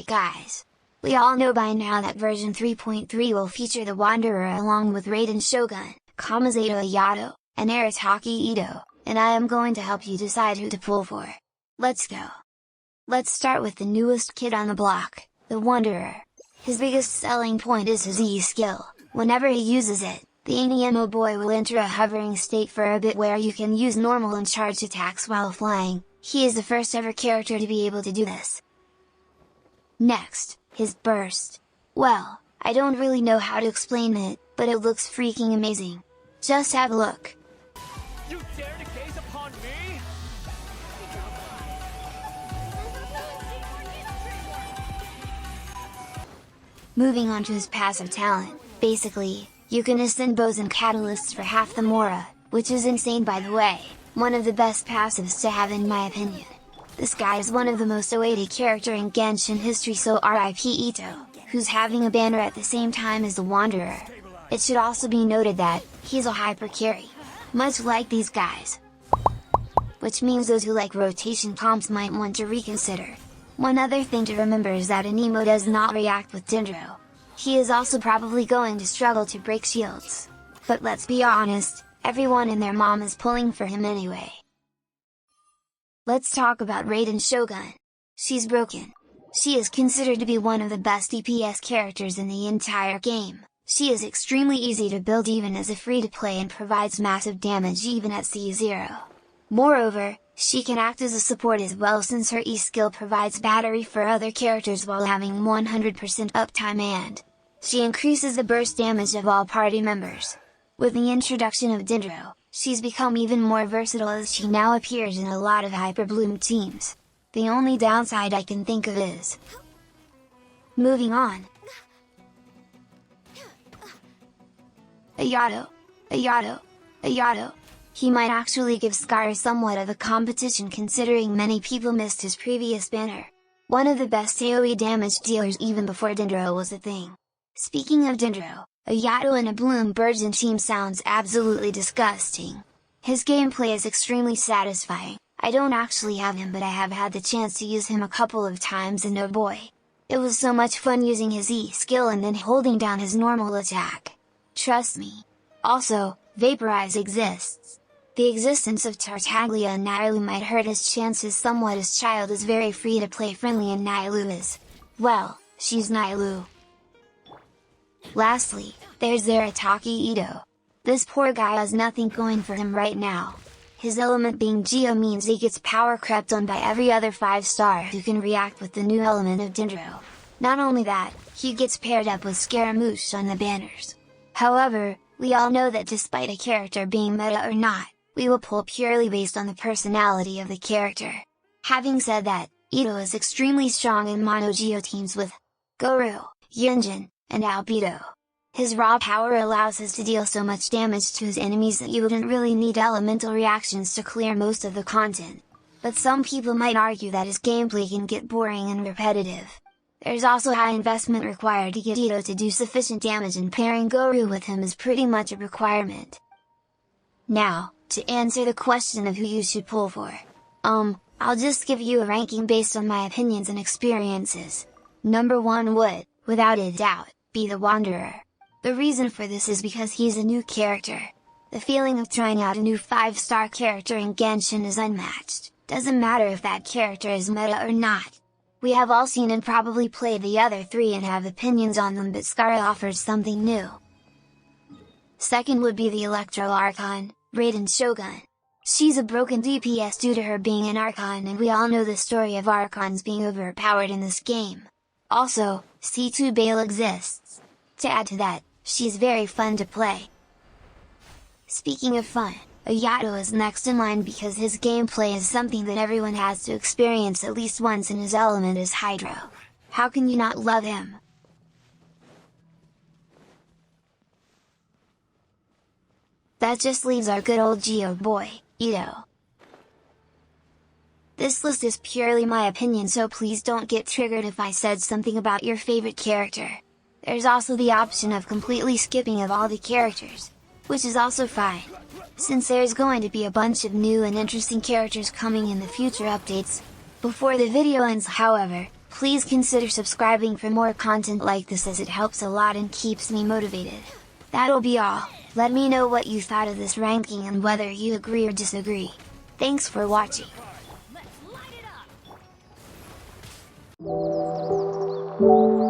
Alright guys! We all know by now that version 3.3 will feature the Wanderer along with Raiden Shogun, Kamisato Ayato, and Arataki Itto, and I am going to help you decide who to pull for. Let's go! Let's start with the newest kid on the block, the Wanderer. His biggest selling point is his E skill. Whenever he uses it, the Anemo boy will enter a hovering state for a bit where you can use normal and charged attacks while flying. He is the first ever character to be able to do this. Next, his burst. Well, I don't really know how to explain it, but it looks freaking amazing. Just have a look. You dare to gaze upon me? Moving on to his passive talent, basically, you can ascend bows and catalysts for half the Mora, which is insane by the way, one of the best passives to have in my opinion. This guy is one of the most awaited character in Genshin history, so Arataki Itto, who's having a banner at the same time as the Wanderer. It should also be noted that, he's a hyper carry, much like these guys. Which means those who like rotation comps might want to reconsider. One other thing to remember is that Anemo does not react with Dendro. He is also probably going to struggle to break shields. But let's be honest, everyone and their mom is pulling for him anyway. Let's talk about Raiden Shogun. She's broken. She is considered to be one of the best DPS characters in the entire game. She is extremely easy to build even as a free-to-play and provides massive damage even at C0. Moreover, she can act as a support as well since her E skill provides battery for other characters while having 100% uptime and she increases the burst damage of all party members. With the introduction of Dendro, she's become even more versatile as she now appears in a lot of Hyper Bloom teams. The only downside I can think of is... Moving on. Ayato. He might actually give Skyr somewhat of a competition considering many people missed his previous banner. One of the best AoE damage dealers even before Dendro was a thing. Speaking of Dendro, Ayato in a Bloom Burgeon team sounds absolutely disgusting. His gameplay is extremely satisfying. I don't actually have him, but I have had the chance to use him a couple of times and oh boy! It was so much fun using his E skill and then holding down his normal attack. Trust me. Also, Vaporize exists. The existence of Tartaglia and Nihilou might hurt his chances somewhat as Child is very free to play friendly and Nihilou is... well, she's Nihilou. Lastly, there's Arataki Itto. This poor guy has nothing going for him right now. His element being Geo means he gets power crept on by every other 5-star who can react with the new element of Dendro. Not only that, he gets paired up with Scaramouche on the banners. However, we all know that despite a character being meta or not, we will pull purely based on the personality of the character. Having said that, Itto is extremely strong in mono Geo teams with Goru, Yunjin, and Albedo. His raw power allows us to deal so much damage to his enemies that you wouldn't really need elemental reactions to clear most of the content. But some people might argue that his gameplay can get boring and repetitive. There's also high investment required to get Itto to do sufficient damage, and pairing Goru with him is pretty much a requirement. Now, to answer the question of who you should pull for. I'll just give you a ranking based on my opinions and experiences. Number 1 would, without a doubt, be the Wanderer. The reason for this is because he's a new character. The feeling of trying out a new 5-star character in Genshin is unmatched, doesn't matter if that character is meta or not. We have all seen and probably played the other 3 and have opinions on them, but Skyr offers something new. Second would be the Electro Archon, Raiden Shogun. She's a broken DPS due to her being an Archon, and we all know the story of Archons being overpowered in this game. Also, C2 Bale exists. To add to that, she's very fun to play. Speaking of fun, Ayato is next in line because his gameplay is something that everyone has to experience at least once, and his element is Hydro. How can you not love him? That just leaves our good old Geo boy, Itto. This list is purely my opinion, so please don't get triggered if I said something about your favorite character. There's also the option of completely skipping of all the characters, which is also fine. Since there's going to be a bunch of new and interesting characters coming in the future updates. Before the video ends however, Please consider subscribing for more content like this as it helps a lot and keeps me motivated. That'll be all, let me know what you thought of this ranking and whether you agree or disagree. Thanks for watching! Let's light it up!